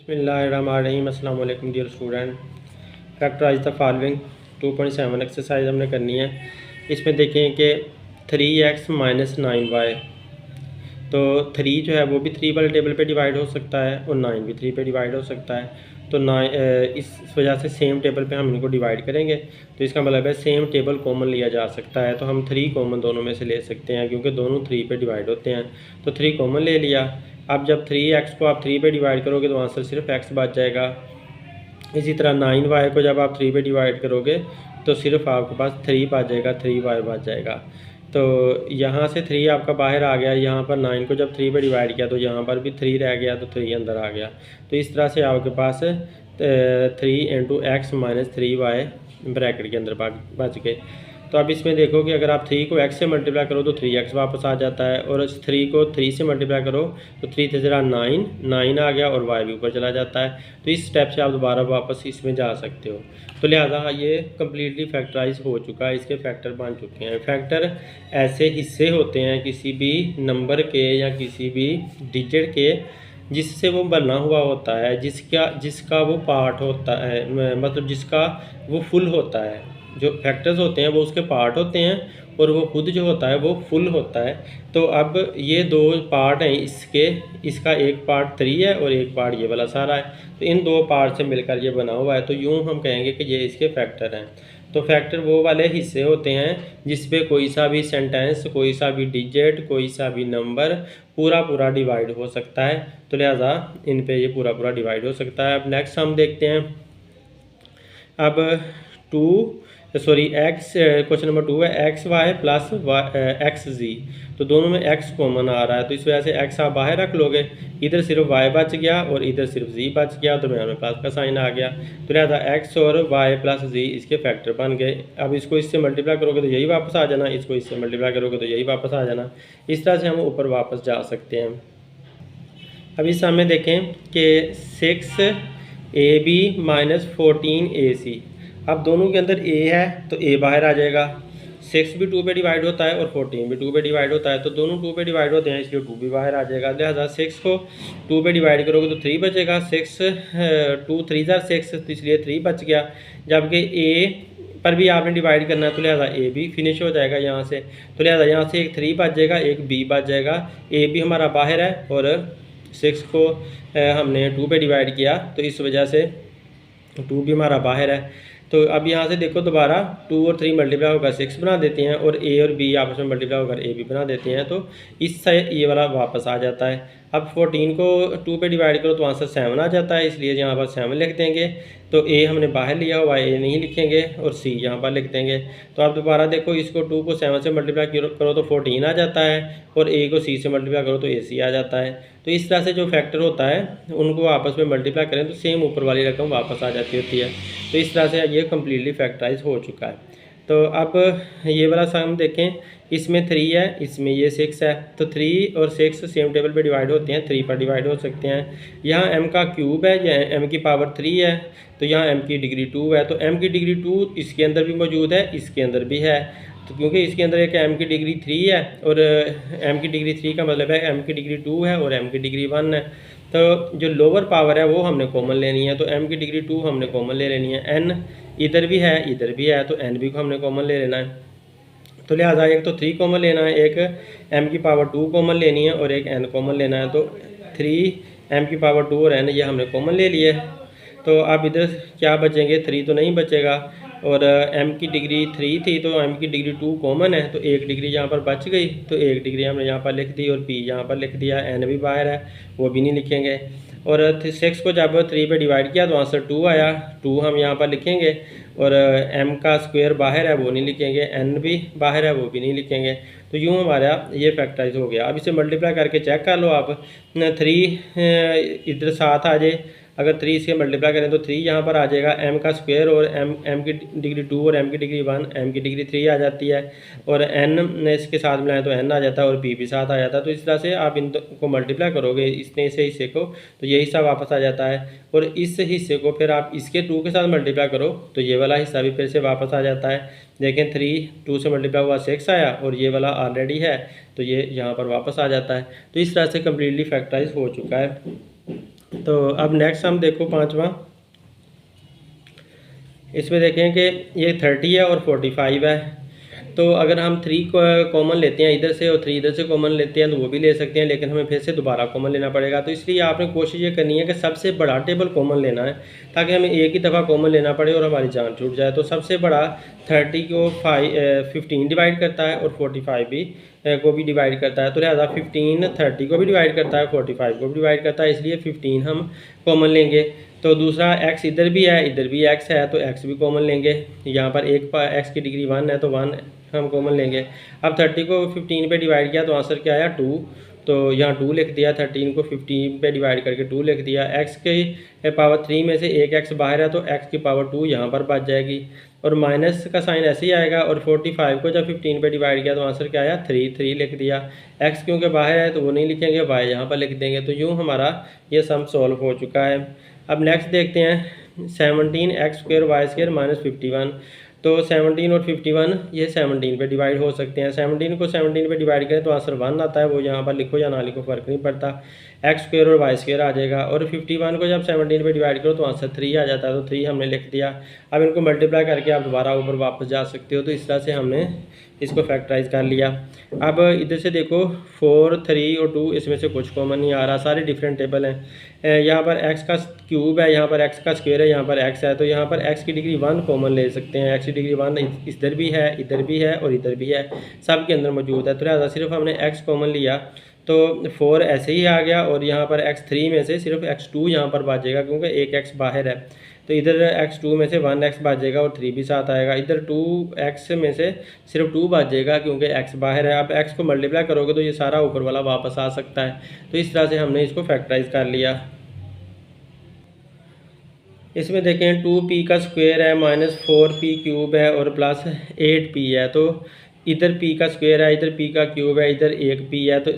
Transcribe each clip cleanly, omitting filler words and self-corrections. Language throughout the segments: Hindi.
बिस्मिल्लाहिर्रहमानिर्रहीम। अस्सलाम वालेकुम dear student. Factorise the following 2.7 exercise हमने करनी है। इसमें देखें कि 3x माइनस 9y, तो 3 जो है वो भी 3 वाले टेबल पे डिवाइड हो सकता है और 9 भी 3 पे डिवाइड हो सकता है। तो 9 इस वजह से सेम टेबल पे हम इनको डिवाइड करेंगे, तो इसका मतलब है सेम टेबल कॉमन लिया जा सकता है। तो हम 3 कॉमन दोनों में से ले सकते हैं क्योंकि दोनों 3 पे डिवाइड होते हैं, तो 3 कॉमन ले लिया। अब जब 3x को आप 3 पे डिवाइड करोगे तो आंसर सिर्फ x बच जाएगा। इसी तरह 9y को जब आप 3 पे डिवाइड करोगे तो सिर्फ आपके पास 3 बच जाएगा, 3y बच जाएगा। तो यहाँ से 3 आपका बाहर आ गया, यहाँ पर 9 को जब 3 पे डिवाइड किया तो यहाँ पर भी 3 रह गया, तो 3 अंदर आ गया। तो इस तरह से आपके पास 3 into x minus 3y bracket के अंदर बच गए। तो अब इसमें देखो कि अगर आप 3 को x से मल्टीप्लाई करो तो 3x वापस आ जाता है, और 3 को 3 से मल्टीप्लाई करो तो 3 से ज़रा 9 आ गया और y भी ऊपर चला जाता है। तो इस स्टेप से आप दोबारा वापस इसमें जा सकते हो। तो लिहाजा ये कम्प्लीटली फैक्टराइज हो चुका है, इसके फैक्टर बन चुके हैं। फैक्टर ऐसे हिस्से होते हैं किसी भी नंबर के या किसी भी डिजिट के जिससे वो बना हुआ होता है, जिसका वो पार्ट होता है, मतलब जिसका वो फुल होता है। जो फैक्टर्स होते हैं वो उसके पार्ट होते हैं और वो खुद जो होता है वो फुल होता है। तो अब ये दो पार्ट हैं इसके, इसका एक पार्ट 3 है और एक पार्ट ये वाला सारा है। तो इन दो पार्ट से मिलकर ये बना हुआ है, तो यूँ हम कहेंगे कि ये इसके फैक्टर हैं। तो फैक्टर वो वाले हिस्से होते हैं जिस पे कोई सा भी सेंटेंस, कोई सा भी डिजिट, कोई सा भी नंबर पूरा डिवाइड हो सकता है। तो लिहाजा इन पे ये पूरा डिवाइड हो सकता है। अब नेक्स्ट हम देखते हैं। अब क्वेश्चन नंबर 2 है एक्स वाई प्लस एक्स जी। तो दोनों में x कॉमन आ रहा है, तो इस वजह से x आप बाहर रख लोगे, इधर सिर्फ y बच गया और इधर सिर्फ z बच गया, तो दरम्यान में प्लस का साइन आ गया। तो लिहाजा x और y प्लस z इसके फैक्टर बन गए। अब इसको इससे मल्टीप्लाई करोगे तो यही वापस आ जाना, इसको इससे मल्टीप्लाई करोगे तो यही वापस आ जाना। इस तरह से हम ऊपर वापस जा सकते हैं। अब इस सामने देखें कि 6ab माइनस 14ac। अब दोनों के अंदर a है तो a बाहर आ जाएगा। 6 भी 2 पे डिवाइड होता है और 14 भी 2 पे डिवाइड होता है, तो दोनों 2 पे डिवाइड होते हैं, इसलिए 2 भी बाहर आ जाएगा। लिहाजा 6 को 2 पे डिवाइड करोगे तो 3 बचेगा। 2 3 6, तो इसलिए 3 बच गया। जबकि a पर भी आपने डिवाइड करना है तो लिहाजा a भी फिनिश हो जाएगा यहाँ से। तो लिहाजा यहाँ से एक 3 बच जाएगा, एक b बच जाएगा। a भी हमारा बाहर है और 6 को हमने 2 पे डिवाइड किया, तो इस वजह से 2 भी हमारा बाहर है। तो अब यहाँ से देखो दोबारा 2 और 3 मल्टीप्लाई होकर 6 बना देते हैं और a और b आपस में मल्टीप्लाई होकर a भी बना देते हैं, तो इससे ये वाला वापस आ जाता है। अब 14 को 2 पे डिवाइड करो तो आंसर 7 आ जाता है, इसलिए यहाँ पर 7 लिख देंगे। तो a हमने बाहर लिया हुआ, a नहीं लिखेंगे और c यहाँ पर लिख देंगे। तो आप दोबारा देखो, इसको 2 को 7 से मल्टीप्लाई करो तो 14 आ जाता है और a को c से मल्टीप्लाई करो तो ac आ जाता है। तो इस तरह से जो फैक्टर होता है उनको आपस में मल्टीप्लाई करें तो सेम ऊपर वाली रकम वापस आ जाती होती है। तो इस तरह से ये कम्प्लीटली फैक्टराइज हो चुका है। तो अब ये वाला सम देखें, इसमें 3 है, इसमें ये 6 है। तो 3 और 6 सेम टेबल पे डिवाइड होते हैं, 3 पर डिवाइड हो सकते हैं। यहाँ m का क्यूब है, या m की पावर 3 है, तो यहाँ m की डिग्री 2 है। तो m की डिग्री 2 इसके अंदर भी मौजूद है, इसके अंदर भी है। तो क्योंकि इसके अंदर एक m की डिग्री 3 है और m की डिग्री 3 का मतलब है m की डिग्री 2 है और m की डिग्री 1 है। तो जो लोअर पावर है वो हमने कॉमन लेनी है, तो m की डिग्री 2 हमने कॉमन ले लेनी है। n इधर भी है, इधर भी है, तो n भी को हमने कॉमन ले लेना है। तो लिहाजा एक तो 3 कॉमन लेना है, एक m की पावर 2 कॉमन लेनी है और एक n कॉमन लेना है। तो 3 m की पावर 2 और n ये हमने कॉमन ले लिए। तो अब इधर क्या बचेंगे, 3 तो नहीं बचेगा, और m की डिग्री 3 थी तो m की डिग्री 2 कॉमन है, तो एक डिग्री यहाँ पर बच गई, तो एक डिग्री हमने यहाँ पर लिख दी और p यहाँ पर लिख दिया। n भी बाहर है, वो भी नहीं लिखेंगे। और 6 को जब 3 पे डिवाइड किया तो आंसर 2 आया, 2 हम यहाँ पर लिखेंगे। और m का स्क्वायर बाहर है, वो नहीं लिखेंगे, n भी बाहर है, वो भी नहीं लिखेंगे। तो यूँ हमारा ये फैक्टराइज हो गया। अब इसे मल्टीप्लाई करके चेक कर लो आप, 3 इधर साथ आ जाए, अगर 3 से मल्टीप्लाई करें तो 3 यहाँ पर आ जाएगा, m का स्क्वायर और m की डिग्री 2 और m की डिग्री 1, m की डिग्री 3 आ जाती है, और n इसके साथ मिलाएं तो n आ जाता है और p भी साथ आ जाता है। तो इस तरह से आप इनको मल्टीप्लाई करोगे, इसने इस हिस्से को, तो ये हिस्सा वापस आ जाता है। और इस हिस्से को फिर आप इसके 2 के साथ मल्टीप्लाई करो तो ये वाला हिस्सा भी फिर से वापस आ जाता है। देखें 3 2 से मल्टीप्लाई हुआ 6 आया और ये वाला ऑलरेडी है, तो ये यहाँ पर वापस आ जाता है। तो इस तरह से कम्प्लीटली फैक्टराइज हो चुका है। तो अब नेक्स्ट हम देखो पांचवा, इसमें देखें कि ये 30 है और 45 है। तो अगर हम 3 को कॉमन लेते हैं इधर से और 3 इधर से कॉमन लेते हैं तो वो भी ले सकते हैं, लेकिन हमें फिर से दोबारा कॉमन लेना पड़ेगा। तो इसलिए आपने कोशिश ये करनी है कि सबसे बड़ा टेबल कॉमन लेना है, ताकि हमें एक ही दफ़ा कॉमन लेना पड़े और हमारी जान छूट जाए। तो सबसे बड़ा 30 को 15 डिवाइड करता है और 45 भी को भी डिवाइड करता है। तो लिहाजा 15 30 को भी डिवाइड करता है, 45 को भी डिवाइड करता है, इसलिए 15 हम कॉमन लेंगे। तो दूसरा x इधर भी है, इधर भी x है, तो x भी कॉमन लेंगे। यहाँ पर एक x की डिग्री 1 है तो 1 हम कॉमन लेंगे। अब 30 को 15 पे डिवाइड किया तो आंसर क्या आया 2, तो यहाँ 2 लिख दिया। 13 को 15 पे डिवाइड करके 2 लिख दिया। x की पावर 3 में से एक x बाहर है तो x की पावर 2 यहाँ पर बच जाएगी और माइनस का साइन ऐसे ही आएगा। और 45 को जब 15 पे डिवाइड किया तो आंसर क्या आया 3 लिख दिया। x क्योंकि बाहर है तो वो नहीं लिखेंगे, y यहाँ पर लिख देंगे। तो यूँ हमारा ये सम सॉल्व हो चुका है। अब नेक्स्ट देखते हैं 17x² y² माइनस 51। तो 17 और 51 ये 17 पे डिवाइड हो सकते हैं। 17 को 17 पे डिवाइड करें तो आंसर 1 आता है, वो यहाँ पर लिखो या ना लिखो फ़र्क नहीं पड़ता। x² और y² आ जाएगा। और 51 को जब 17 पे डिवाइड करो तो आंसर 3 आ जाता है, तो 3 हमने लिख दिया। अब इनको मल्टीप्लाई करके आप दोबारा ऊपर वापस जा सकते हो। तो इस तरह से हमने इसको फैक्टराइज कर लिया। अब इधर से देखो 4 3 और 2 इसमें से कुछ कॉमन नहीं आ रहा, सारे डिफरेंट टेबल हैं। यहाँ पर x का क्यूब है, यहाँ पर x का स्क्वायर है, यहाँ पर x है। तो यहाँ पर x की डिग्री 1 कॉमन ले सकते हैं। x की डिग्री 1 इधर भी है, इधर भी है और इधर भी है, सब के अंदर मौजूद है। तो लिहाजा सिर्फ हमने x कॉमन लिया तो 4 ऐसे ही आ गया और यहाँ पर x3 में से सिर्फ x2 यहाँ पर बचेगा क्योंकि एक x बाहर है। तो इधर x2 में से 1x बचेगा और 3 भी साथ आएगा। इधर 2x में से सिर्फ 2 बचेगा क्योंकि x बाहर है। अब x को मल्टीप्लाई करोगे तो ये सारा ऊपर वाला वापस आ सकता है। तो इस तरह से हमने इसको फैक्टराइज कर लिया। इसमें देखें 2p का स्क्वायर है माइनस 4p क्यूब है और प्लस 8p है। तो इधर p का स्क्वायर है, इधर p का क्यूब है, इधर एक p है। तो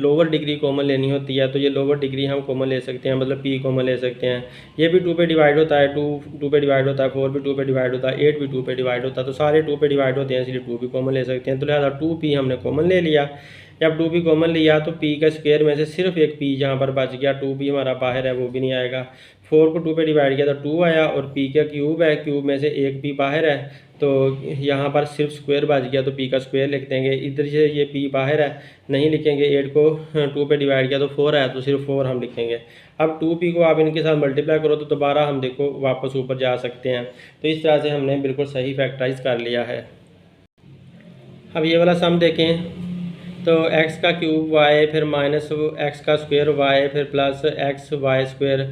लोअर डिग्री कॉमन लेनी होती है, तो ये लोअर डिग्री हम कॉमन ले सकते हैं, मतलब p कॉमन ले सकते हैं। ये भी 2 पे डिवाइड होता है, 2 पे डिवाइड होता है, 4 भी 2 पे डिवाइड होता है, 8 भी 2 पे डिवाइड होता है। तो सारे 2 पे डिवाइड होते हैं, इसलिए 2 भी कॉमन ले सकते हैं। तो लिहाजा 2p हमने कॉमन ले लिया। जब 2p कॉमन लिया तो p का स्क्वायर में से सिर्फ एक p यहाँ पर बच गया, 2p हमारा बाहर है वो भी नहीं आएगा। 4 को 2 पे डिवाइड किया तो 2 आया और p का क्यूब है, क्यूब में से एक p बाहर है तो यहाँ पर सिर्फ स्क्वायर बच गया, तो p का स्क्वायर लिख देंगे। इधर से ये p बाहर है नहीं लिखेंगे। 8 को 2 पे डिवाइड किया तो 4 है तो सिर्फ 4 हम लिखेंगे। अब 2p को आप इनके साथ मल्टीप्लाई करो तो दोबारा हम देखो वापस ऊपर जा सकते हैं। तो इस तरह से हमने बिल्कुल सही फैक्टराइज कर लिया है। अब ये वाला सम देखें तो x का क्यूब y फिर माइनस x का स्क्वायर y फिर प्लस x y स्क्वायर।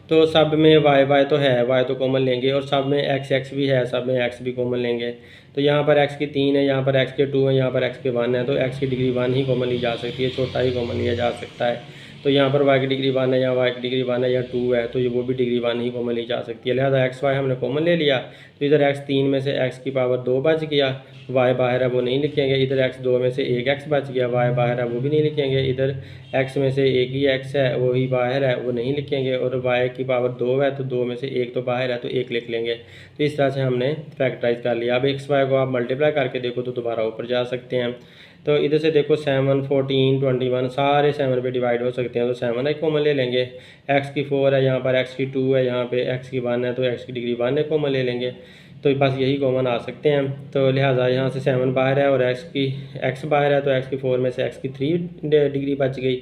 तो सब में y तो है, y तो कॉमन लेंगे और सब में x भी है, सब में x भी कॉमन लेंगे। तो यहाँ पर x की 3 है, यहाँ पर x के 2 है, यहाँ पर x के 1 है। तो x की डिग्री 1 ही कॉमन ली जा सकती है, छोटा ही कॉमन लिया जा सकता है। तो यहाँ पर y की डिग्री 1 है, यहाँ y की डिग्री 1 है, या 2 है, तो ये वो भी डिग्री 1 ही कॉमन ली जा सकती है। लिहाजा x y हमने कॉमन ले लिया। तो इधर x 3 में से x की पावर 2 बच गया, y बाहर है वो नहीं लिखेंगे। इधर x 2 में से एक x बच गया, y बाहर है वो भी नहीं लिखेंगे। इधर x में से एक ही x है वो ही बाहर है वो नहीं लिखेंगे। और y की पावर 2 है तो 2 में से एक तो बाहर है तो एक लिख लेंगे। तो इस तरह से हमने फैक्टराइज कर लिया। अब x y को आप मल्टीप्लाई करके देखो तो दोबारा ऊपर जा सकते हैं। तो इधर से देखो 7 14 21 सारे 7 पे डिवाइड हो सकते हैं, तो 7 एक कॉमन ले लेंगे। x की 4 है, यहाँ पर x की 2 है, यहाँ पे x की 1 है तो x की डिग्री 1 एक कॉमन ले लेंगे। तो बस यही कॉमन आ सकते हैं। तो लिहाजा यहाँ से 7 बाहर है और x बाहर है तो x की 4 में से x की 3 डिग्री बच गई।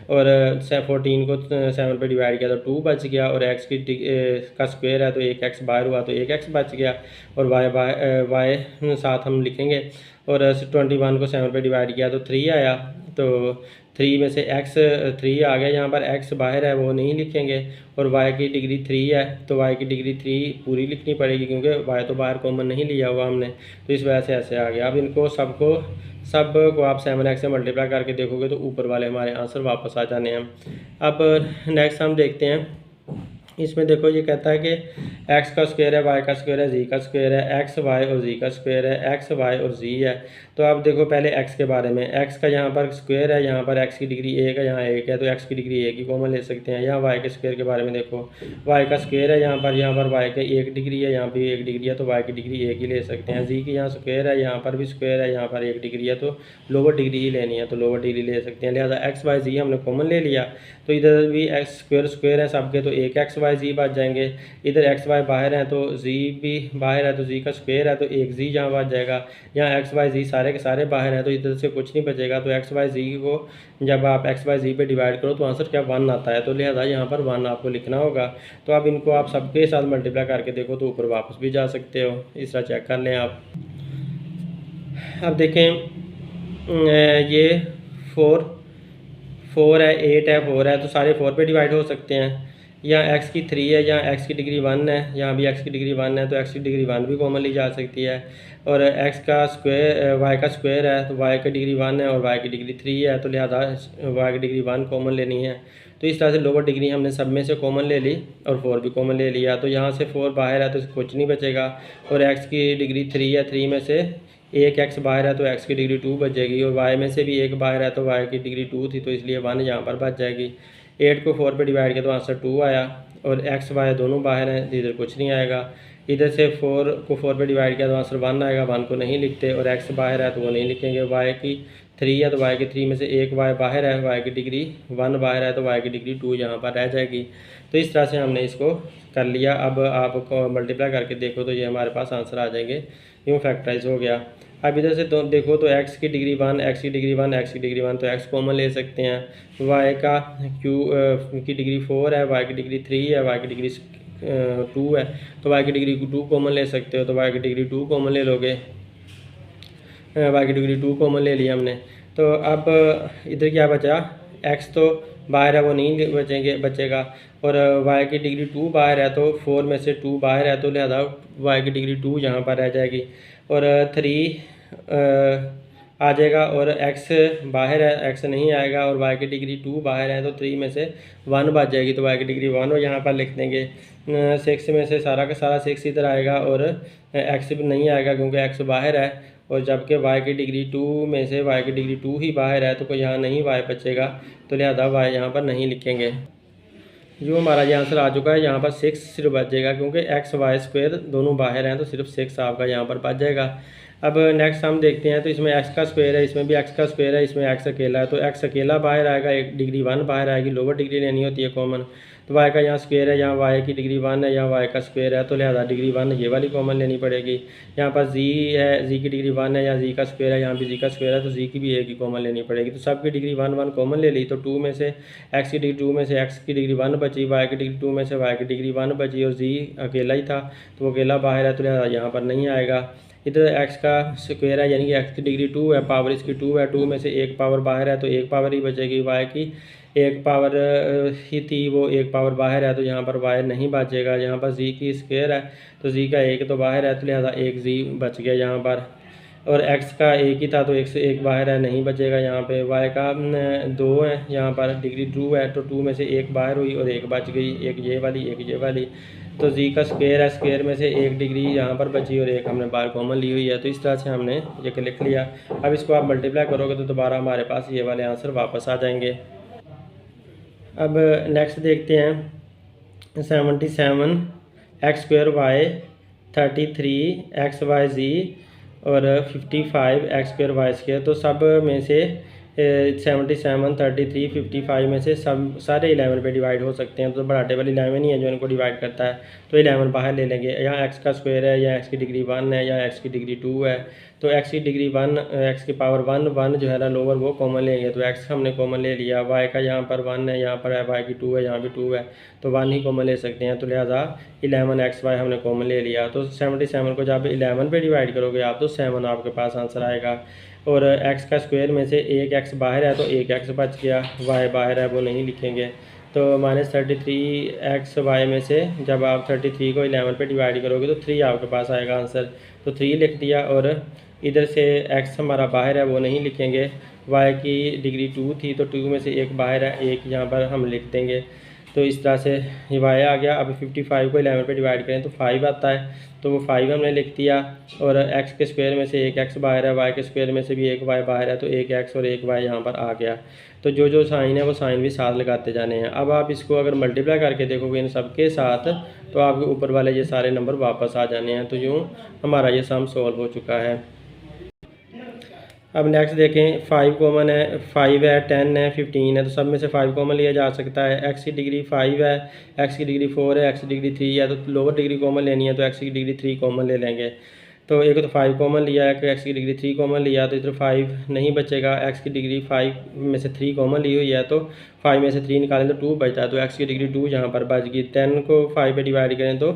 और 14 को 7 पे डिवाइड किया तो 2 बच गया और x का स्क्वायर है तो एक x बाहर हुआ तो एक x बच गया और y साथ हम लिखेंगे। और 21 को 7 पे डिवाइड किया तो 3 आया, तो 3 में से x 3 आ गया। यहाँ पर x बाहर है वो नहीं लिखेंगे और y की डिग्री 3 है तो y की डिग्री 3 पूरी लिखनी पड़ेगी क्योंकि y तो बाहर कॉमन नहीं लिया हुआ हमने, तो इस वजह से ऐसे आ गया। अब इनको सब को आप 7x से मल्टीप्लाई करके देखोगे तो ऊपर वाले हमारे आंसर वापस आ जाने हैं। अब नेक्स्ट हम देखते हैं। इसमें देखो ये कहता है कि एक्स का स्क्वायर है, वाई का स्क्वायर है, जी का स्क्वायर है, एक्स वाई और जी का स्क्वायर है, एक्स वाई और जी है। तो अब देखो पहले एक्स के बारे में, एक्स का यहाँ पर स्क्वायर है, यहाँ पर एक्स की डिग्री एक है, यहाँ एक है, तो एक्स की डिग्री एक ही कॉमन ले सकते हैं। यहाँ वाई के स्क्वायर के बारे में देखो, वाई का स्क्वायर है यहाँ पर वाई के एक डिग्री है, यहाँ भी एक डिग्री है, तो वाई की डिग्री एक ही ले सकते हैं। जी की यहाँ स्क्वायर है, यहाँ पर भी स्क्वायर है, यहाँ पर एक डिग्री है, तो लोअर डिग्री ही लेनी है, तो लोअर डिग्री ले सकते हैं। लिहाजा एक्स वाई जी हमने कॉमन ले लिया, तो इधर भी एक्स स्क्वायर स्क्वायर है सबके, तो एक एक्स वाई जी बच जाएंगे। इधर एक्स वाई बाहर है, तो जी भी बाहर है, तो जी का स्क्वायर है, तो एक जी यहाँ बच जाएगा। यहाँ एक्स वाई जी सारे के सारे बाहर है, तो इधर से कुछ नहीं बचेगा। तो एक्स वाई जी को जब आप एक्स वाई जी पे डिवाइड करो तो आंसर क्या 1 आता है, तो लिहाजा यहाँ पर 1 आपको लिखना होगा। तो अब इनको आप सबके साथ मल्टीप्लाई करके देखो तो ऊपर वापस भी जा सकते हो, इस तरह चेक कर लें आप। अब देखें ये 4 है, 8 है, 4 है, तो सारे 4 पे डिवाइड हो सकते हैं। यहाँ एक्स की 3 है, यहाँ एक्स की डिग्री 1 है, यहाँ भी एक्स की डिग्री 1 है, तो एक्स की डिग्री 1 भी कॉमन ली जा सकती है। और एक्स का स्क्वायर वाई का स्क्वायर है, तो वाई की डिग्री 1 है और वाई की डिग्री 3 है, तो लिहाजा वाई की डिग्री 1 कॉमन लेनी है। तो इस तरह से लोअर डिग्री हमने सब में से कॉमन ले ली और 4 भी कॉमन ले लिया, तो यहाँ से 4 बाहर है तो कुछ नहीं बचेगा। और एक्स की डिग्री 3 है, 3 में से एक एक्स बाहर है तो एक्स की डिग्री 2 बचेगी, और वाई में से भी एक बाहर है तो वाई की डिग्री 2 थी, तो इसलिए 1 यहाँ पर बच जाएगी। 8 को 4 पे डिवाइड किया तो आंसर 2 आया, और एक्स वाई दोनों बाहर हैं तो इधर कुछ नहीं आएगा। इधर से 4 को 4 पे डिवाइड किया तो आंसर 1 आएगा, 1 को नहीं लिखते, और एक्स बाहर है तो वो नहीं लिखेंगे। वाई की 3 है, तो वाई की 3 में से एक वाई बाहर है, वाई की डिग्री 1 बाहर है, तो वाई की डिग्री 2 यहाँ पर रह जाएगी। तो इस तरह से हमने इसको कर लिया। अब आप मल्टीप्लाई करके देखो तो ये हमारे पास आंसर आ जाएंगे, यूँ फैक्टराइज हो गया। अब इधर से देखो तो एक्स की डिग्री 1, एक्स की डिग्री 1, एक्स की डिग्री 1, तो एक्स कॉमन ले सकते हैं। वाई का की डिग्री 4 है, वाई की डिग्री 3 है, वाई की डिग्री 2 है, तो वाई की डिग्री 2 कॉमन ले सकते हो, तो वाई की डिग्री 2 कॉमन ले लोगे, वाई की डिग्री 2 कॉमन ले लिया हमने। तो अब इधर क्या बचा, एक्स तो बाहर है वो नहीं बचेगा, और वाई की डिग्री 2 बाहर है, तो 4 में से 2 बाहर है, तो लिहाजा वाई की डिग्री 2 यहाँ पर रह जाएगी, और 3 आ जाएगा, और एक्स बाहर है, एक्स नहीं आएगा, और वाई की डिग्री 2 बाहर है, तो 3 में से 1 बच जाएगी, तो वाई की डिग्री 1 यहाँ पर लिख देंगे। 6 में से सारा का सारा 6 इधर आएगा, और एक्स भी नहीं आएगा क्योंकि एक्स बाहर है, और जबकि वाई की डिग्री 2 में से वाई की डिग्री 2 ही बाहर है, तो कोई यहाँ नहीं वाई बचेगा, तो लिहाजा वाई यहाँ पर नहीं लिखेंगे। जो हमारा ये आंसर आ चुका है, यहाँ पर 6 सिर्फ बचेगा क्योंकि एक्स वाई स्क्वायर दोनों बाहर हैं, तो सिर्फ 6 आपका यहाँ पर बच जाएगा। अब नेक्स्ट हम देखते हैं, तो इसमें एक्स का स्क्वायर है, इसमें भी एक्स का स्क्वायर है, इसमें एक्स अकेला है, तो एक्स अकेला बाहर आएगा, एक डिग्री 1 बाहर आएगी, लोअर डिग्री लेनी होती है कॉमन। तो वाई का यहाँ स्क्वायर है, यहाँ वाई की डिग्री 1 है, यहाँ वाई का स्क्वायर है, तो लिहाजा डिग्री 1 ये वाली कॉमन लेनी पड़ेगी। यहाँ पर जी है, जी की डिग्री 1 है, यहाँ जी का स्क्वायर है, यहाँ भी जी का स्क्वायर है, तो जी की भी एक ही कॉमन लेनी पड़ेगी। तो सबकी डिग्री 1 1 कॉमन ले ली, तो 2 में से एक्स की डिग्री 2 में से एक्स की डिग्री 1 बची, वाई की डिग्री 2 में से वाई की डिग्री 1 बची, और जी अकेला ही था तो वो अकेला बाहर है, तो लिहाजा यहाँ पर नहीं आएगा। इधर एक्स का स्क्वायर है, यानी कि एक्स की डिग्री 2 है, पावर इसकी 2 है, 2 में से एक पावर बाहर है, तो एक पावर ही बचेगी। वाई की एक पावर ही थी, वो एक पावर बाहर है, तो यहाँ पर वाई नहीं बचेगा। यहाँ पर जी की स्क्वायर है, तो जी का एक तो बाहर है, तो लिहाजा एक जी बच गया यहाँ पर, और एक्स का एक ही था तो एक से एक बाहर है, नहीं बचेगा यहाँ पे। वाई का 2 है, यहाँ पर डिग्री 2 है, तो 2 में से एक बाहर हुई और एक बच गई, एक ये वाली एक ये वाली। तो जी का स्क्वायर है, स्क्वायर में से एक डिग्री यहाँ पर बची और एक हमने बाहर कॉमन ली हुई है, तो इस तरह से हमने ये लिख लिया। अब इसको आप मल्टीप्लाई करोगे तो दोबारा हमारे पास ये वाले आंसर वापस आ जाएंगे। अब नेक्स्ट देखते हैं 77 x square y 33 x y z और 55 एक्स स्क्वायर वाई स्क्वायर। तो सब में से 77 33 55 में से सब सारे 11 पे डिवाइड हो सकते हैं, तो बड़ा टेबल 11 ही है जो इनको डिवाइड करता है, तो 11 बाहर ले लेंगे। यहाँ एक्स का स्क्वायर है, या एक्स की डिग्री 1 है, या एक्स की डिग्री 2 है, तो एक्स की डिग्री 1 एक्स की पावर 1 जो है ना लोअर वो कॉमन लेंगे, तो एक्स हमने कॉमन ले लिया। वाई का यहाँ पर 1 है, यहाँ पर है वाई की 2 है, यहाँ भी 2 है, तो 1 ही कॉमन ले सकते हैं, तो लिहाजा 11 एक्स वाई हमने कॉमन ले लिया। तो 77 को जब 11 पे डिवाइड करोगे आप तो 7 आपके पास आंसर आएगा। और एक्स का स्क्वायर में से एक एक्स बाहर है तो एक एक्स बच गया, वाई बाहर है वो नहीं लिखेंगे, तो -33 एक्स वाई में से जब आप 33 को 11 पे डिवाइड करोगे तो 3 आपके पास आएगा आंसर, तो 3 लिख दिया। और इधर से एक्स हमारा बाहर है वो नहीं लिखेंगे, वाई की डिग्री 2 थी तो 2 में से एक बाहर है, एक यहाँ पर हम लिख देंगे। तो इस तरह से ये y आ गया। अब 55 को 11 पे डिवाइड करें तो 5 आता है, तो वो 5 हमने लिख दिया। और x के स्क्वायर में से एक x बाहर है, y के स्क्वायर में से भी एक y बाहर है, तो एक x और एक y यहाँ पर आ गया। तो जो जो साइन है वो साइन भी साथ लगाते जाने हैं। अब आप इसको अगर मल्टीप्लाई करके देखोगे इन सब के साथ, तो आपके ऊपर वाले ये सारे नंबर वापस आ जाने हैं। तो यूँ हमारा ये सम सॉल्व हो चुका है। अब नेक्स्ट देखें, 5 कॉमन है, 5 है, 10 है, 15 है, तो सब में से 5 कॉमन लिया जा सकता है। x की डिग्री 5 है, x की डिग्री 4 है, x की डिग्री 3 है, तो लोअर डिग्री कॉमन लेनी है तो x की डिग्री 3 कॉमन ले लेंगे। तो एक तो 5 कॉमन लिया है, x की डिग्री 3 कॉमन लिया, तो इधर 5 नहीं बचेगा। x की डिग्री 5 में से 3 कॉमन ली हुई है, तो 5 में से 3 निकालें तो 2 बचता है, तो x की डिग्री 2 यहाँ पर बच गई। 10 को 5 पे डिवाइड करें तो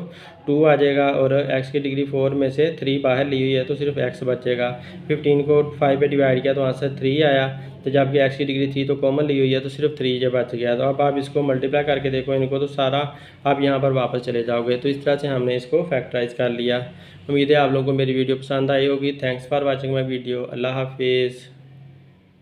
2 आ जाएगा, और x की डिग्री 4 में से 3 बाहर ली हुई है तो सिर्फ x बचेगा। 15 को 5 पे डिवाइड किया तो आंसर 3 आया, तो जबकि x की डिग्री 3 तो कॉमन ली हुई है तो सिर्फ 3 जो बच गया। तो अब आप इसको मल्टीप्लाई करके देखो इनको, तो सारा आप यहाँ पर वापस चले जाओगे। तो इस तरह से हमने इसको फैक्टराइज कर लिया। उम्मीद है आप लोगों को मेरी वीडियो पसंद आई होगी। Thanks for watching my video. अल्लाह हाफिज़।